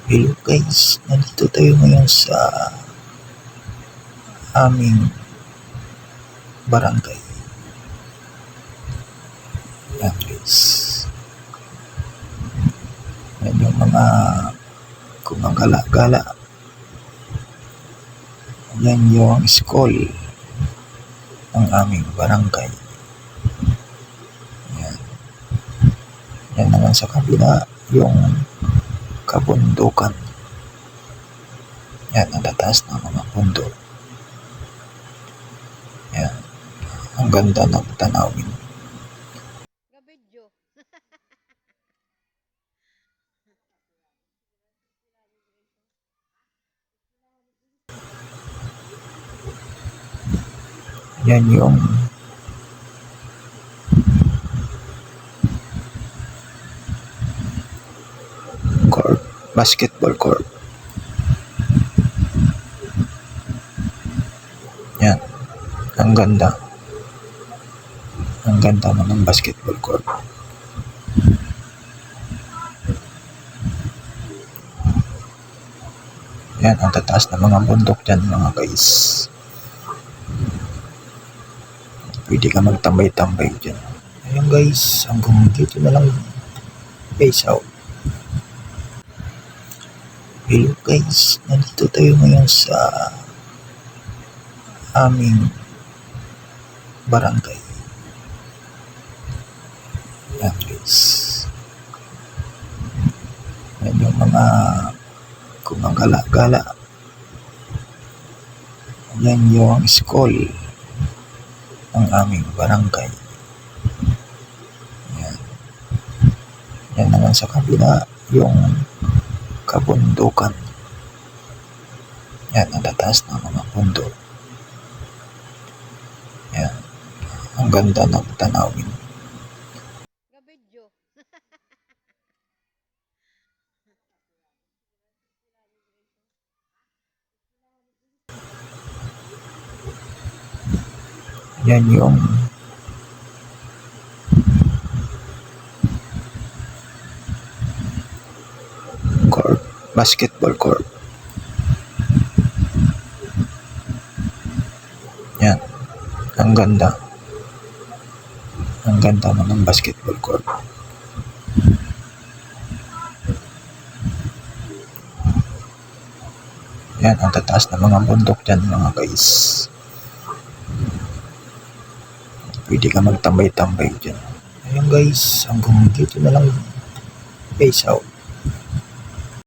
Hello guys, nandito tayo ngayon sa aming barangay. Yan guys. Yan yung mga gumagala-gala. Yan yung school ng aming barangay. Yan. Yan naman sa kabila yung kabundukan. Yan, ang tataas ng mga bundok. Yan. Ang ganda ng tanawin. Yan yung court, basketball court. Yan. Ang ganda. Ang ganda ng basketball court. Yan, ang tataas ng mga bundok dyan mga guys. Pwede ka magtambay-tambay dyan. Ayan guys, hanggang dito na lang. Peace out. Hello guys, nandito tayo ngayon sa aming barangay. Yan guys. Yan yung mga gumagala-gala. Yan yung school ng aming barangay. Yan. Yan naman sa kabila yung kabundukan. Yan, ang tataas ng mga bundok. Yan. Ang ganda ng tanawin. Yan yung court, basketball court. Yan. Ang ganda. Ang ganda ng basketball court. Yan, ang tataas ng mga bundok dyan mga guys. Pwede ka magtambay-tambay dyan. Ayan guys, hanggang dito na lang. Peace out.